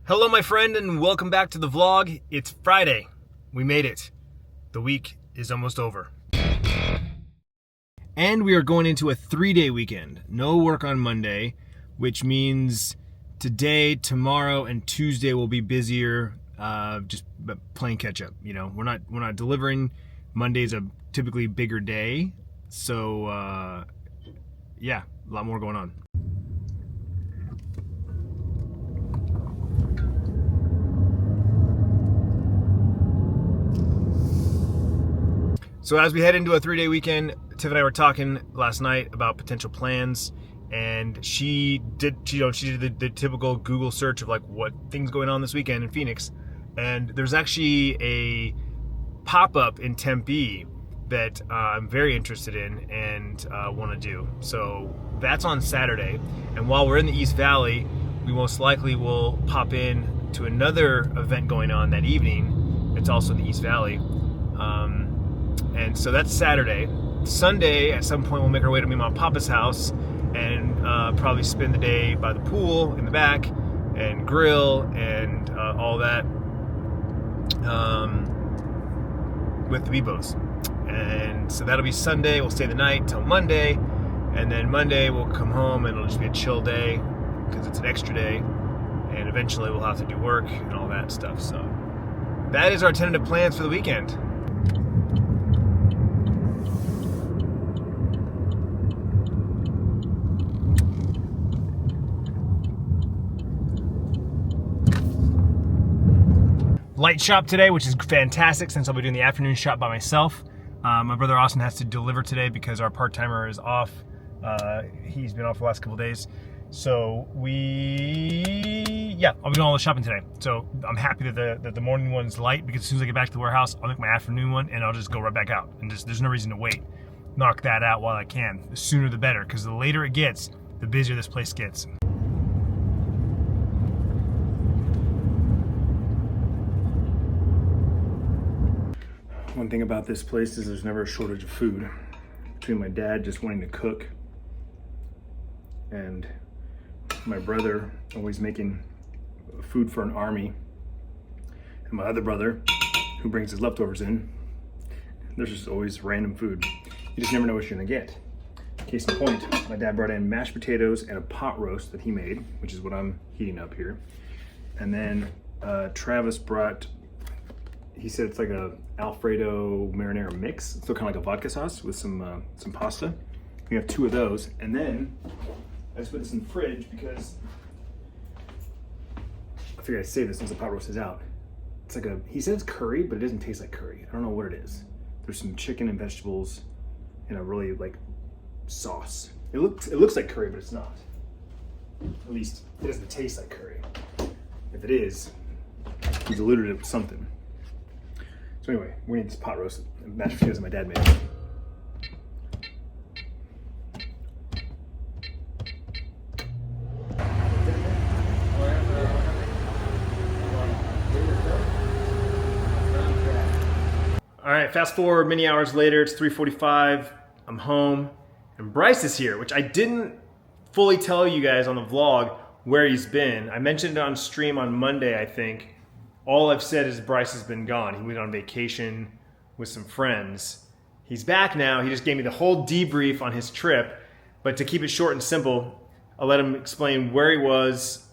Hello, my friend, and welcome back to the vlog. It's Friday. We made it. The week is almost over. And we are going into a 3-day weekend. No work on Monday, which means today, tomorrow, and Tuesday will be busier, just playing catch up. You know, we're not delivering. Monday's a typically bigger day. So, yeah, a lot more going on. So as we head into a 3-day weekend, Tiff and I were talking last night about potential plans, and she did the typical Google search of like what things going on this weekend in Phoenix, and there's actually a pop-up in Tempe that I'm very interested in and want to do. So that's on Saturday, and while we're in the East Valley, we most likely will pop in to another event going on that evening. It's also in the East Valley. And so that's Saturday. Sunday, at some point, we'll make our way to me and my Papa's house and probably spend the day by the pool in the back and grill and all that with the Bebos. And so that'll be Sunday. We'll stay the night till Monday. And then Monday, we'll come home and it'll just be a chill day because it's an extra day. And eventually, we'll have to do work and all that stuff. So that is our tentative plans for the weekend. Light shop today, which is fantastic since I'll be doing the afternoon shop by myself. My brother Austin has to deliver today because our part-timer is off. He's been off the last couple of days. So I'll be doing all the shopping today. So I'm happy that the morning one's light because as soon as I get back to the warehouse, I'll make my afternoon one and I'll just go right back out. And there's no reason to wait. Knock that out while I can. The sooner the better, because the later it gets, the busier this place gets. One thing about this place is there's never a shortage of food. Between my dad just wanting to cook and my brother always making food for an army and my other brother who brings his leftovers in, there's just always random food. You just never know what you're gonna get. Case in point, my dad brought in mashed potatoes and a pot roast that he made, which is what I'm heating up here. And then Travis brought, he said it's like a Alfredo marinara mix. It's still kind of like a vodka sauce with some pasta. We have 2 of those. And then I just put this in the fridge because I figured I'd save this since the pot roast is out. It's like he said it's curry, but it doesn't taste like curry. I don't know what it is. There's some chicken and vegetables in a really like sauce. It looks like curry, but it's not. At least it doesn't taste like curry. If it is, he diluted it with something. So anyway, we need this pot roast and mashed potatoes that my dad made. All right, fast forward many hours later, it's 3:45, I'm home, and Bryce is here, which I didn't fully tell you guys on the vlog where he's been. I mentioned it on stream on Monday, I think. All I've said is Bryce has been gone. He went on vacation with some friends. He's back now. He just gave me the whole debrief on his trip. But to keep it short and simple, I'll let him explain where he was,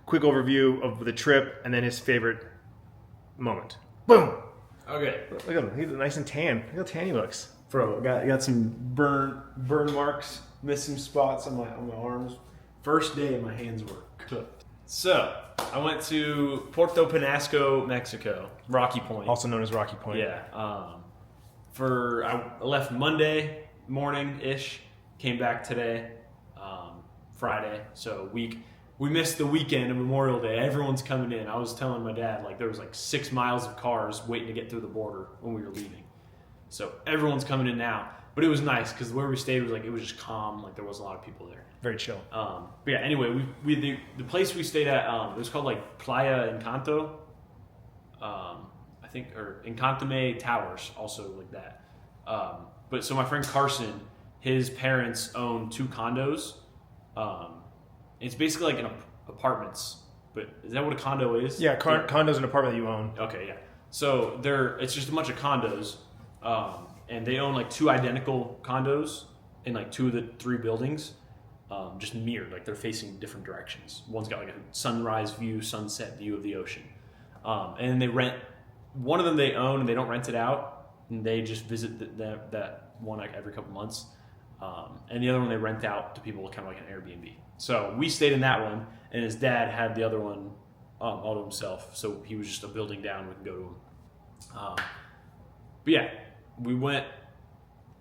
quick overview of the trip, and then his favorite moment. Boom! Okay. Look at him. He's nice and tan. Look how tan he looks. Bro, got some burn marks, missed some spots on my arms. First day my hands were cooked. So, I went to Puerto Penasco, Mexico, Rocky Point. Also known as Rocky Point. Yeah. I left Monday morning-ish, came back today, Friday. So we missed the weekend of Memorial Day. Everyone's coming in. I was telling my dad, like, there was like 6 miles of cars waiting to get through the border when we were leaving. So everyone's coming in now. But it was nice because where we stayed was like, it was just calm. Like there wasn't a lot of people there. Very chill. But yeah, anyway, the place we stayed at, it was called like Playa Encanto. I think, or Encantame Towers, also like that. But so my friend Carson, his parents own 2 condos. It's basically like an apartments but is that what a condo is? Yeah, condo's an apartment that you own. Okay, yeah. So it's just a bunch of condos, and they own like 2 identical condos in like 2 of the 3 buildings, just mirrored, like they're facing different directions. One's got like a sunrise view, sunset view of the ocean, and they rent. One of them they own and they don't rent it out, and they just visit that one like every couple months, and the other one they rent out to people, kind of like an Airbnb. So we stayed in that one, and his dad had the other one all to himself. So he was just a building down. We can go to him. But yeah, we were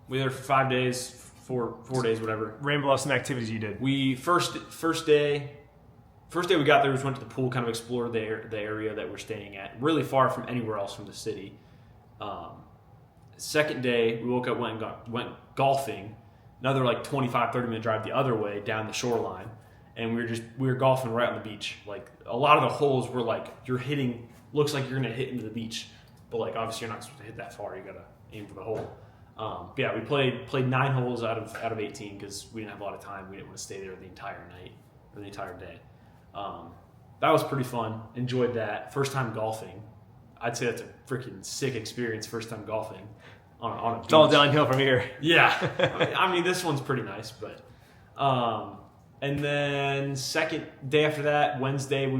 there for 5 days, 4 days, whatever. Ramble off some activities you did. We first day we got there, we just went to the pool, kind of explored the area that we're staying at, really far from anywhere else from the city. Second day, we woke up, went golfing, another like 25-30 minute drive the other way down the shoreline, and we were golfing right on the beach. Like a lot of the holes were like looks like you're gonna hit into the beach, but like obviously you're not supposed to hit that far. You gotta aim for the hole. But yeah, we played 9 holes out of 18 because we didn't have a lot of time. We didn't want to stay there the entire night or the entire day. That was pretty fun. Enjoyed that. First time golfing. I'd say that's a freaking sick experience. First time golfing on a beach. It's all downhill from here. Yeah. I mean, this one's pretty nice, but. And then second day after that, Wednesday, we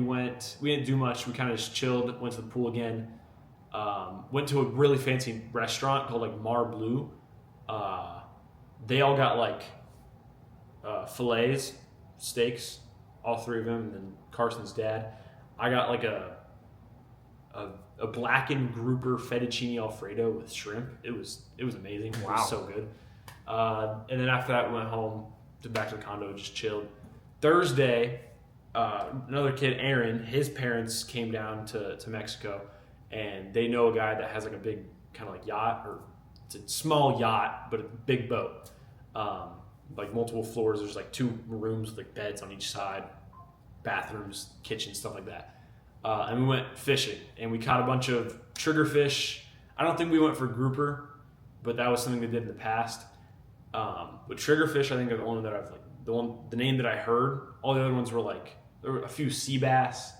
didn't do much. We kind of just chilled, went to the pool again. Went to a really fancy restaurant called like Mar Bleu. They all got like fillets, steaks, all 3 of them, and then Carson's dad. I got like a blackened grouper fettuccine alfredo with shrimp. It was amazing. Wow. It was so good. And then after that, we went home, back to the condo, just chilled. Thursday, another kid, Aaron, his parents came down to Mexico, and they know a guy that has like a big kind of like yacht, or it's a small yacht, but a big boat. Like multiple floors. There's like 2 rooms with like beds on each side, bathrooms, kitchen, stuff like that. And we went fishing, and we caught a bunch of triggerfish. I don't think we went for grouper, but that was something they did in the past. But triggerfish, I think, are the only that I've like the name that I heard. All the other ones were like, there were a few sea bass,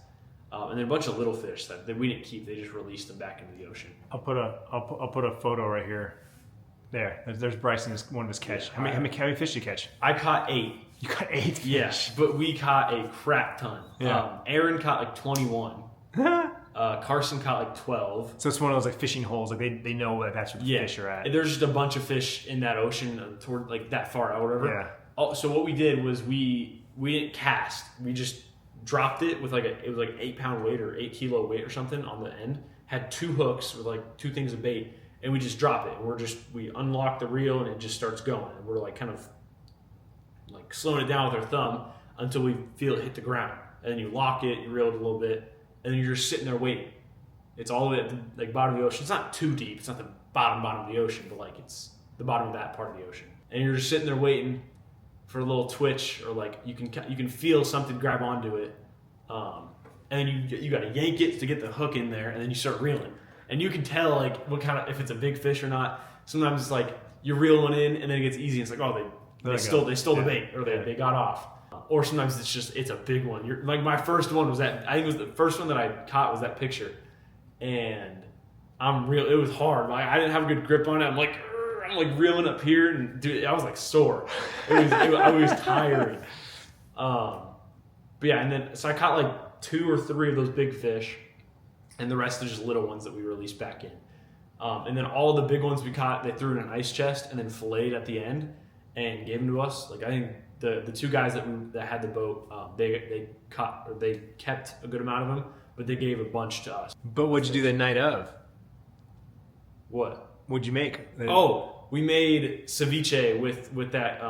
and then a bunch of little fish that we didn't keep. They just released them back into the ocean. I'll put a photo right here. There's Bryce in one of his catch. Yeah, how many fish did you catch? I caught 8. You caught 8 fish? Yes, but we caught a crap ton. Yeah. Aaron caught like 21. Carson caught like 12. So it's one of those like fishing holes. Like they know that that's where the fish are at. There's just a bunch of fish in that ocean toward like that far out, whatever. Yeah. So what we did was we didn't cast. We just dropped it with like it was like 8-pound weight or 8 kilo weight or something on the end. Had 2 hooks with like 2 things of bait, and we just drop it. And we unlock the reel, and it just starts going. And we're like kind of like slowing it down with our thumb until we feel it hit the ground. And then you lock it, you reel it a little bit, and then you're just sitting there waiting. It's all the way at the like bottom of the ocean. It's not too deep. It's not the bottom of the ocean, but like it's the bottom of that part of the ocean. And you're just sitting there waiting for a little twitch, or like you can feel something grab onto it, and then you got to yank it to get the hook in there, and then you start reeling. And you can tell like what kind of, if it's a big fish or not. Sometimes it's like you reel one in, and then it gets easy. And it's like, oh, they stole the bait, or they got off. Or sometimes it's a big one. You're like, my first one was that, I think it was the first one that I caught was that picture, and it was hard. Like I didn't have a good grip on it. I'm like reeling up here, and dude, I was like sore. I was tiring. But yeah, and then so I caught like 2 or 3 of those big fish, and the rest are just little ones that we released back in. And then all the big ones we caught, they threw in an ice chest and then filleted at the end and gave them to us. Like I think the 2 guys that had the boat, they kept a good amount of them, but they gave a bunch to us. But what'd you do the night of? What? What'd you make? We made ceviche with that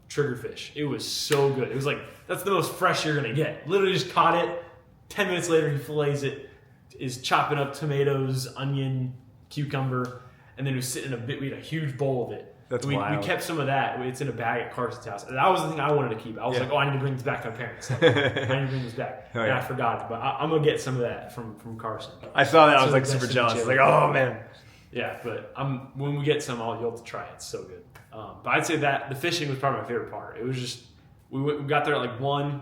triggerfish. It was so good. It was like, that's the most fresh you're gonna get. Literally just caught it. 10 minutes later, he fillets it, is chopping up tomatoes, onion, cucumber, and then it was sitting we had a huge bowl of it. That's we wild. We kept some of that. It's in a bag at Carson's house. And that was the thing I wanted to keep. I was like, I need to bring this back to my parents. Like, I need to bring this back. And I forgot it. But I'm going to get some of that from Carson. I saw that. I was like super jealous. I was like, oh, man. Yeah, but when we get some, you'll have to try it. It's so good. But I'd say that the fishing was probably my favorite part. It was just, we got there at like 1,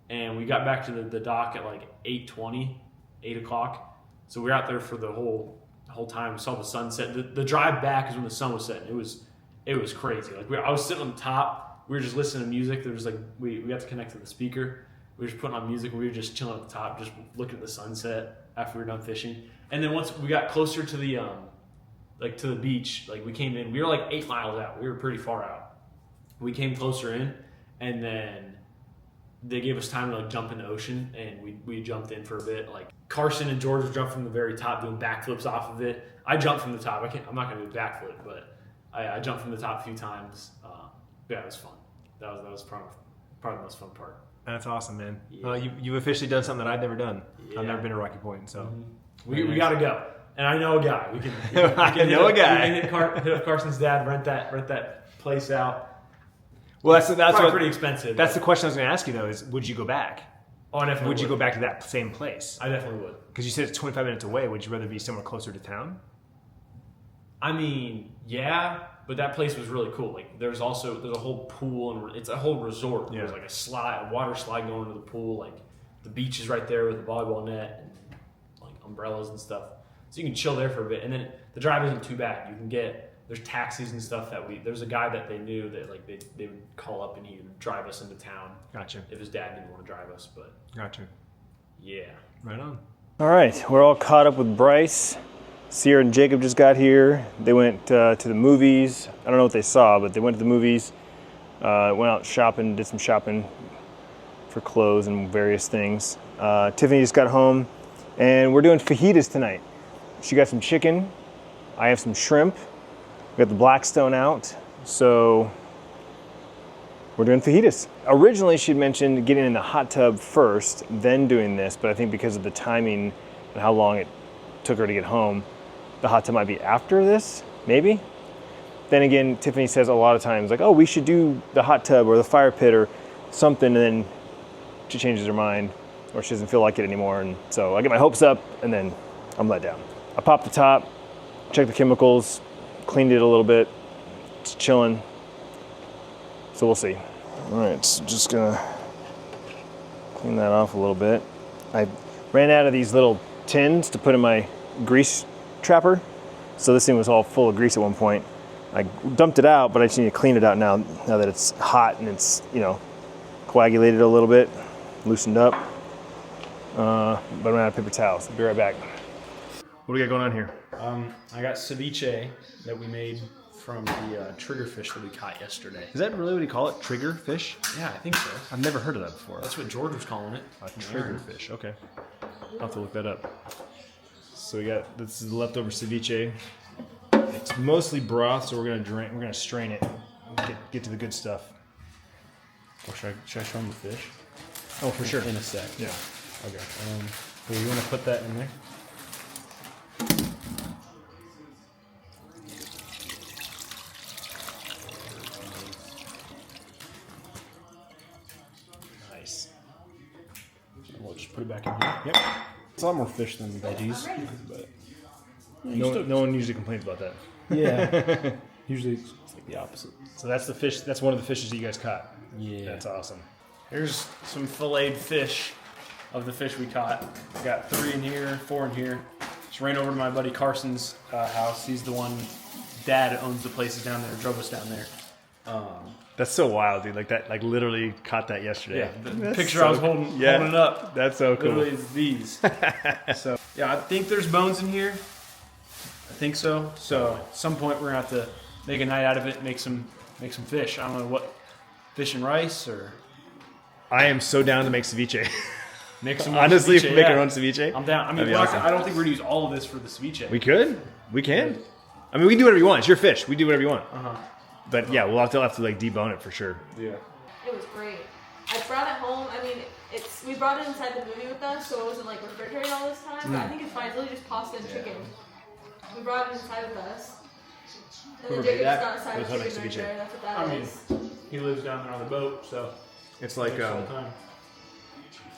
and we got back to the dock at like 8:20, 8 o'clock. So we were out there for the whole time. We saw the sunset. The drive back is when the sun was setting. It was crazy. Like I was sitting on the top. We were just listening to music. There was like we got to connect to the speaker. We were just putting on music. And we were just chilling at the top, just looking at the sunset after we were done fishing. And then once we got closer to the to the beach, like we came in. We were like 8 miles out. We were pretty far out. We came closer in, and then they gave us time to like jump in the ocean, and we jumped in for a bit. Like Carson and George jumped from the very top, doing backflips off of it. I jumped from the top. I'm not gonna do a backflip, but I jumped from the top a few times. Yeah, it was fun. That was probably the most fun part. That's awesome, man. Yeah. You've officially done something that I've never done. Yeah. I've never been to Rocky Point, so we got to go. And I know a guy. We can I know a guy. We can hit up Carson's dad, rent that place out. Well, that's what, pretty expensive. That's the question I was going to ask you though. Is would you go back? Oh, I definitely would. You go back to that same place? I definitely would. Because you said it's 25 minutes away. Would you rather be somewhere closer to town? I mean, yeah, but that place was really cool. Like, there's a whole pool, and it's a whole resort. Yeah. There's like a water slide going into the pool. Like, the beach is right there with a volleyball net and like umbrellas and stuff. So you can chill there for a bit, and then the drive isn't too bad. You can there's taxis and stuff there's a guy that they knew that like they would call up and he would drive us into town. Gotcha. If his dad didn't want to drive us, but Gotcha. yeah. Right on. All right, we're all caught up with Bryce. Sierra and Jacob just got here. They went to the movies. I don't know what they saw, but they went to the movies, went out shopping, did some shopping for clothes and various things. Tiffany just got home, and we're doing fajitas tonight. She got some chicken. I have some shrimp. We got the Blackstone out, so we're doing fajitas. Originally, she'd mentioned getting in the hot tub first, then doing this, but I think because of the timing and how long it took her to get home, the hot tub might be after this, maybe? Then again, Tiffany says a lot of times, like, oh, we should do the hot tub or the fire pit or something, and then she changes her mind, or she doesn't feel like it anymore, and so I get my hopes up, and then I'm let down. I popped the top, checked the chemicals, cleaned it a little bit, it's chilling, so we'll see. All right, so just gonna clean that off a little bit. I ran out of these little tins to put in my grease trapper, so this thing was all full of grease at one point. I dumped it out, but I just need to clean it out now that it's hot and it's, coagulated a little bit, loosened up. But I'm out of paper towels. I'll be right back. What do we got going on here? I got ceviche that we made from the trigger fish that we caught yesterday. Is that really what you call it? Trigger fish? Yeah, I think so. I've never heard of that before. That's what George was calling it. A trigger fish. Okay. I'll have to look that up. So this is the leftover ceviche. It's mostly broth, so we're gonna strain it. Get to the good stuff. Or should I show them the fish? Oh, for sure. In a sec. Yeah. Okay. So you want to put that in there? Nice. We'll just put it back in here. Yep. It's a lot more fish than veggies, but No one usually complains about that. yeah. Usually it's like the opposite. So that's the fish. That's one of the fishes that you guys caught. Yeah. That's awesome. Here's some filleted fish of the fish we caught. We got 3 in here, 4 in here. Just ran over to my buddy Carson's house. He's the one, Dad owns the places down there, drove us down there. That's so wild, dude. Like that. Like literally caught that yesterday. Yeah, the That's picture so I was holding it up. That's so cool. Literally is these. So yeah, I think there's bones in here. I think so. So at some point we're gonna have to make a night out of it, make some fish. I don't know what, fish and rice or I am so down to make ceviche. make some. Honestly, ceviche, make our own ceviche. I'm down. I mean, That'd be awesome. I don't think we're gonna use all of this for the ceviche. We could. We can. I mean, we can do whatever you want. It's your fish. We do whatever you want. But yeah, we'll have to like debone it for sure. Yeah. It was great. I brought it home. I mean, we brought it inside the movie with us, so it wasn't like refrigerated all this time. But I think it's fine. It's really just pasta and chicken. We brought it inside with us. And then Jacob's got a side of Whoever makes chicken right ceviche. there. That's what that is. He lives down there on the boat, so It's like all the time.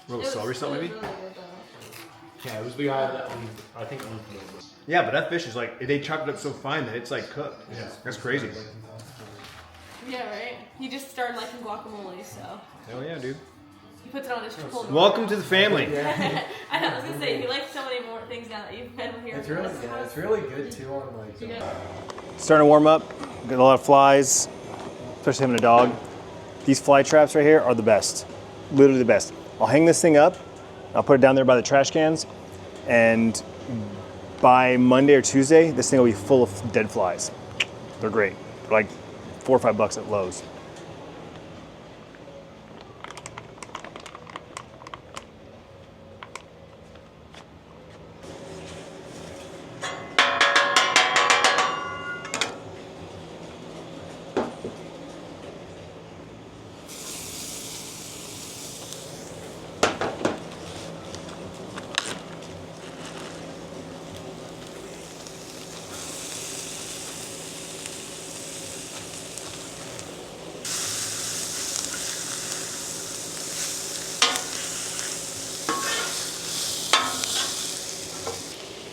a little celery salt maybe. It was really good though. Yeah, it was the guy that I think owned the boat. Yeah, but that fish is like they chopped it up so fine that it's like cooked. Yeah, that's crazy. Yeah, right? He just started liking guacamole, so. Hell yeah, dude. He puts it on his Chipotle. Welcome to the family. I know, I was gonna say, he likes so many more things now that you've been here. It's really, yeah, it's really good too on like. Starting to warm up. Got a lot of flies, especially having a dog. These fly traps right here are the best. Literally the best. I'll hang this thing up. I'll put it down there by the trash cans, and by Monday or Tuesday, this thing will be full of dead flies. They're great. They're like $4 or $5 at Lowe's.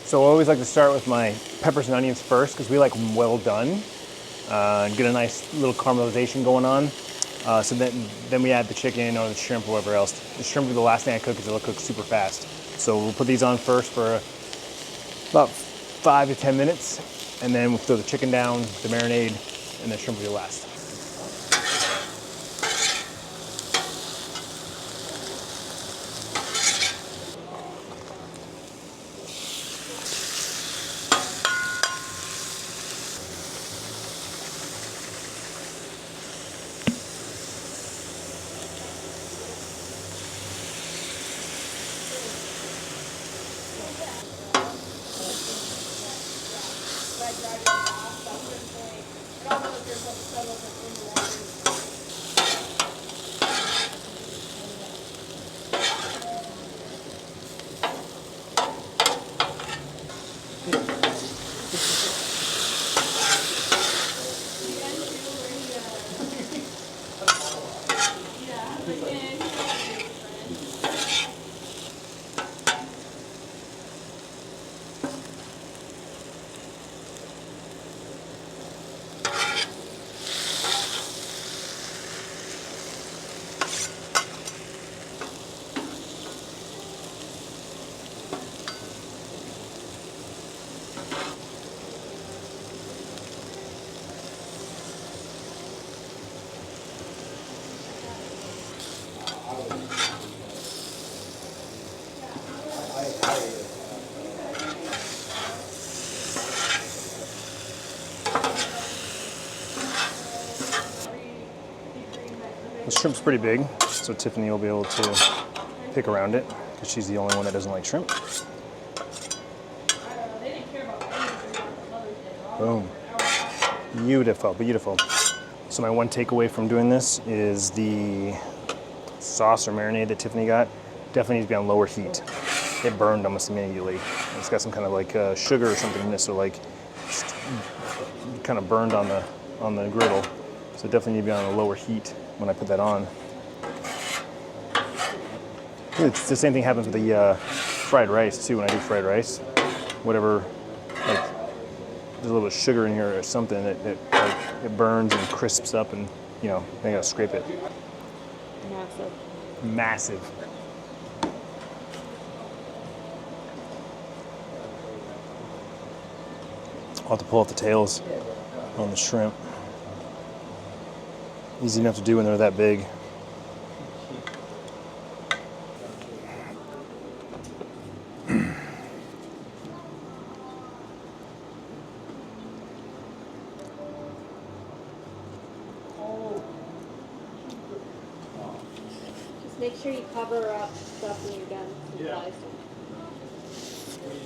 So I always like to start with my peppers and onions first because we like them well done and get a nice little caramelization going on. So then we add the chicken or the shrimp or whatever else. The shrimp will be the last thing I cook because it'll cook super fast. So we'll put these on first for about 5 to 10 minutes, and then we'll throw the chicken down, the marinade, and the shrimp will be last. The shrimp's pretty big, so Tiffany will be able to pick around it because she's the only one that doesn't like shrimp. Boom. Beautiful, beautiful. So my one takeaway from doing this is the sauce or marinade that Tiffany got definitely needs to be on lower heat. It burned almost immediately. It's got some kind of like sugar or something in this, so like kind of burned on the griddle. So it definitely needs to be on a lower heat when I put that on. It's the same thing happens with the fried rice too. When I do fried rice, whatever, like there's a little bit of sugar in here or something, it burns and crisps up, and you know, then you gotta scrape it. Massive. Massive. I'll have to pull out the tails on the shrimp. Easy enough to do when they're that big. Just make sure you cover up stuff when you're done. Yeah.